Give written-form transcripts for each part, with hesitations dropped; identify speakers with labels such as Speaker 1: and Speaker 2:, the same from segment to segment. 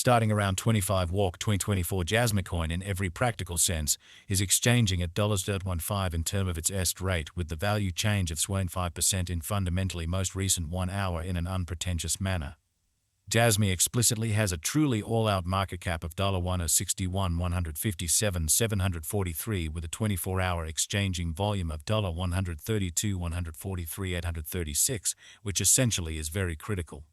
Speaker 1: starting around 25 walk 2024 Jasmy coin in every practical sense is exchanging at $0.15 in term of its est rate with the value change of 25% in fundamentally most recent 1 hour in an unpretentious manner. Jasmy explicitly has a truly all-out market cap of $161,157,743 with a 24-hour exchanging volume of $132,143,836, which essentially is very critical.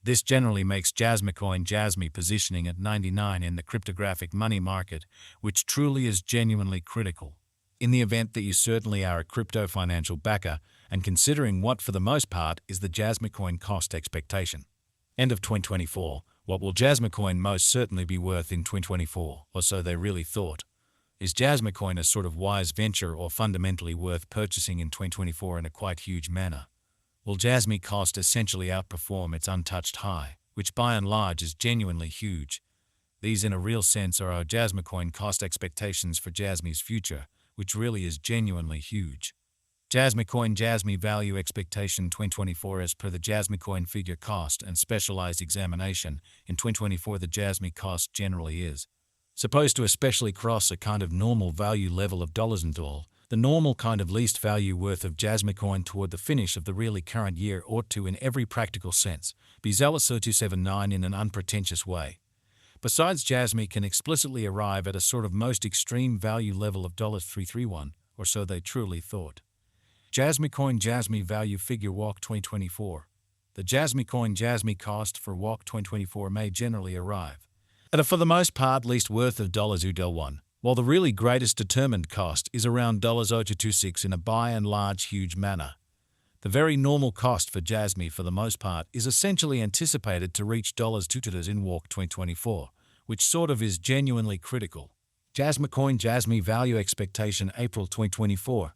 Speaker 1: This generally makes Jasmy coin Jasmy positioning at 99 in the cryptographic money market, which truly is genuinely critical. In the event that you certainly are a crypto financial backer and considering what for the most part is the Jasmy coin cost expectation. End of 2024, what will Jasmy coin most certainly be worth in 2024, or so they really thought? Is Jasmy coin a sort of wise venture or fundamentally worth purchasing in 2024 in a quite huge manner? Will Jasmy cost essentially outperform its untouched high, which by and large is genuinely huge? These in a real sense are our Jasmy coin cost expectations for Jasmy's future, which really is genuinely huge. Jasmy coin Jasmy value expectation 2024 as per the Jasmy coin figure cost and specialized examination. In 2024 the Jasmy cost generally is supposed to especially cross a kind of normal value level of dollars and all. The normal kind of least value worth of Jasmy coin toward the finish of the really current year ought to in every practical sense be $0.279 in an unpretentious way. Besides, Jasmy can explicitly arrive at a sort of most extreme value level of $331, or so they truly thought. Jasmy coin Jasmy value figure walk 2024. The Jasmy coin Jasmy cost for walk 2024 may generally arrive at a for the most part least worth of $0.1, while the really greatest determined cost is around $0.026 in a by and large huge manner. The very normal cost for Jasmy for the most part is essentially anticipated to reach $2 in walk 2024, which sort of is genuinely critical. Jasmy coin Jasmy value expectation April 2024.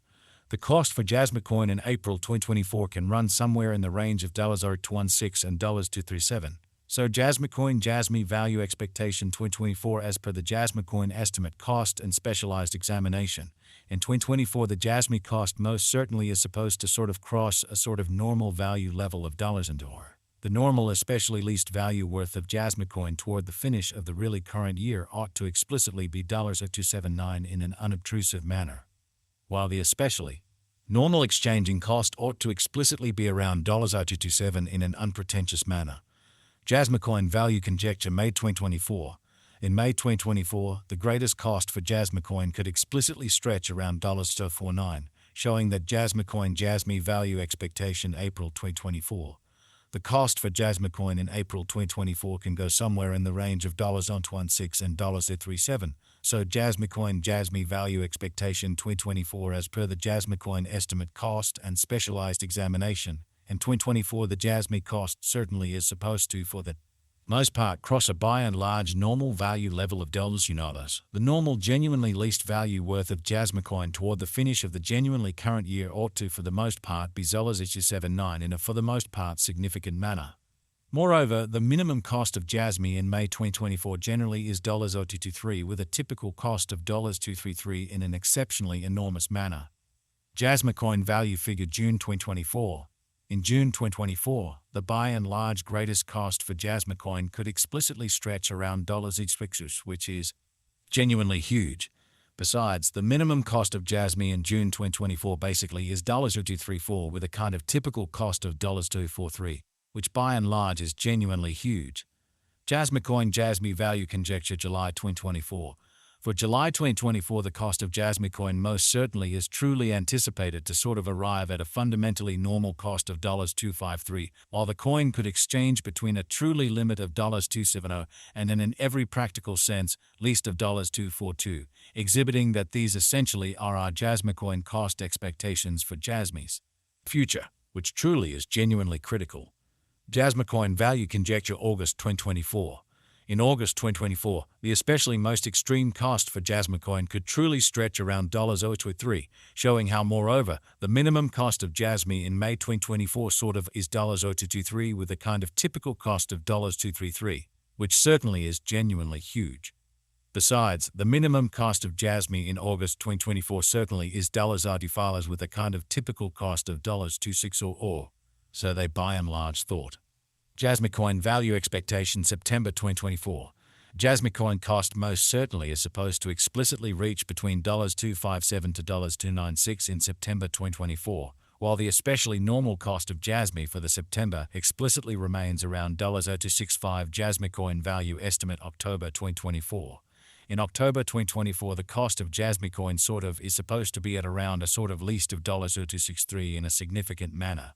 Speaker 1: The cost for Jasmy coin in April 2024 can run somewhere in the range of $0.216 and $237. So Jasmy coin Jasmy value expectation 2024 as per the Jasmy coin estimate cost and specialized examination. In 2024 the Jasmy cost most certainly is supposed to sort of cross a sort of normal value level of dollars and or. The normal especially least value worth of Jasmy coin toward the finish of the really current year ought to explicitly be $279 in an unobtrusive manner, while the especially normal exchanging cost ought to explicitly be around $227 in an unpretentious manner. Jasmy coin value conjecture May 2024. In May 2024, the greatest cost for Jasmy coin could explicitly stretch around $249, showing that Jasmy coin Jasmy value expectation April 2024. The cost for Jasmy coin in April 2024 can go somewhere in the range of $0.116 and $0.37. So Jasmy coin Jasmy value expectation 2024 as per the Jasmy coin estimate cost and specialized examination. In 2024 the Jasmy cost certainly is supposed to for the most part cross a by and large normal value level of dollars. The normal genuinely least value worth of Jasmy coin toward the finish of the genuinely current year ought to for the most part be $0.279 in a for the most part significant manner. Moreover, the minimum cost of Jasmy in May 2024 generally is $0.223 with a typical cost of $233 in an exceptionally enormous manner. Jasmy coin value figure June 2024. In June 2024, the by and large greatest cost for Jasmy coin could explicitly stretch around $6, which is genuinely huge. Besides, the minimum cost of Jasmy in June 2024 basically is $234 with a kind of typical cost of $243, which by and large is genuinely huge. Jasmy coin Jasmy value conjecture July 2024. For July 2024, the cost of Jasmy coin most certainly is truly anticipated to sort of arrive at a fundamentally normal cost of $253, while the coin could exchange between a truly limit of $270 and in every practical sense, least of $242, exhibiting that these essentially are our Jasmy coin cost expectations for Jasmy's future, which truly is genuinely critical. Jasmy coin value conjecture August 2024. In August 2024, the especially most extreme cost for Jasmy coin could truly stretch around $0.023, showing how, moreover, the minimum cost of Jasmy in May 2024 sort of is $0.223 with a kind of typical cost of $233, which certainly is genuinely huge. Besides, the minimum cost of Jasmy in August 2024 certainly is $0.2 with a kind of typical cost of $2.26 or, so they by and large thought. Jasmy coin value expectation September 2024. Jasmy coin cost most certainly is supposed to explicitly reach between $257 to $296 in September 2024, while the especially normal cost of Jasmy for the September explicitly remains around $265. Jasmy coin value estimate October 2024. In October 2024, the cost of Jasmy coin is supposed to be at around a least of $263 in a significant manner.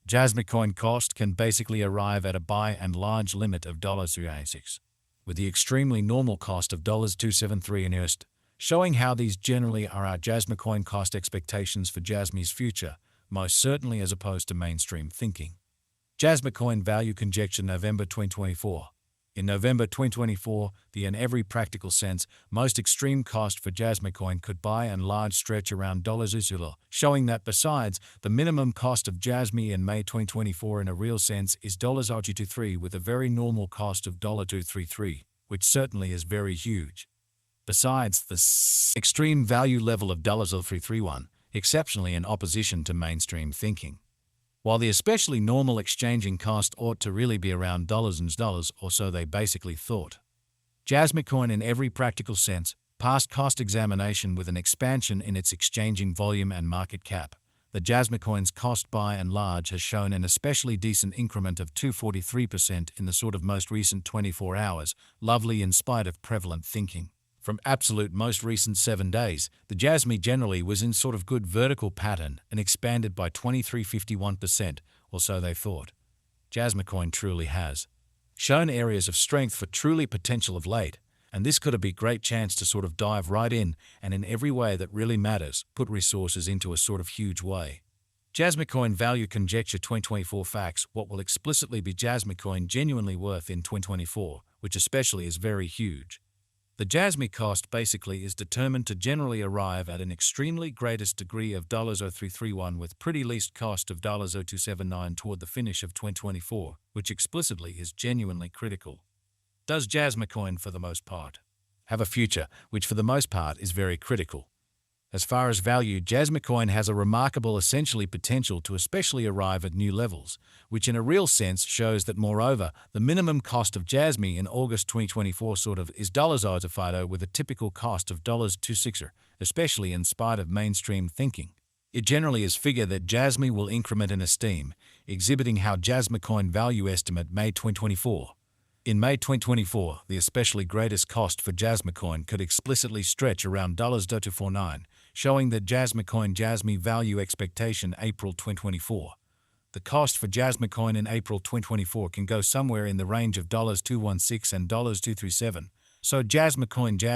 Speaker 1: Jasmy coin cost can basically arrive at a buy and large limit of $386, with the extremely normal cost of $273 in USD, showing how these generally are our Jasmy coin cost expectations for Jasmy's future, most certainly as opposed to mainstream thinking. Jasmy coin value conjecture November 2024. In November 2024, in every practical sense, most extreme cost for Jasmy coin could by and large stretch around $0, showing that besides, the minimum cost of Jasmy in May 2024 in a real sense is $23 with a very normal cost of $233, which certainly is very huge. Besides, the extreme value level of $331, exceptionally in opposition to mainstream thinking. While the especially normal exchanging cost ought to really be around $, or so they basically thought. Jasmy coin in every practical sense, passed cost examination with an expansion in its exchanging volume and market cap. The Jasmy coin's cost by and large has shown an especially decent increment of 243% in the most recent 24 hours, lovely in spite of prevalent thinking. From absolute most recent 7 days, the Jasmy generally was in good vertical pattern and expanded by 23.51%, or so they thought. Jasmy coin truly has shown areas of strength for truly potential of late, and this could be great chance to dive right in and in every way that really matters, put resources into a huge way. Jasmy coin value conjecture 2024 facts. What will explicitly be Jasmy coin genuinely worth in 2024, which especially is very huge. The Jasmy cost basically is determined to generally arrive at an extremely greatest degree of $0331 with pretty least cost of $0279 toward the finish of 2024, which explicitly is genuinely critical. Does Jasmy coin for the most part have a future, which for the most part is very critical? As far as value, Jasmy coin has a remarkable essentially potential to especially arrive at new levels, which in a real sense shows that moreover, the minimum cost of Jasmy in August 2024 is $5 with a typical cost of $26, especially in spite of mainstream thinking. It generally is figured that Jasmy will increment in esteem, exhibiting how Jasmy coin value estimate May 2024. In May 2024, the especially greatest cost for Jasmy coin could explicitly stretch around $249, showing that Jasmy coin Jasmy value expectation April 2024. The cost for Jasmy coin in April 2024 can go somewhere in the range of $216 and $237, so Jasmy coin Jasmy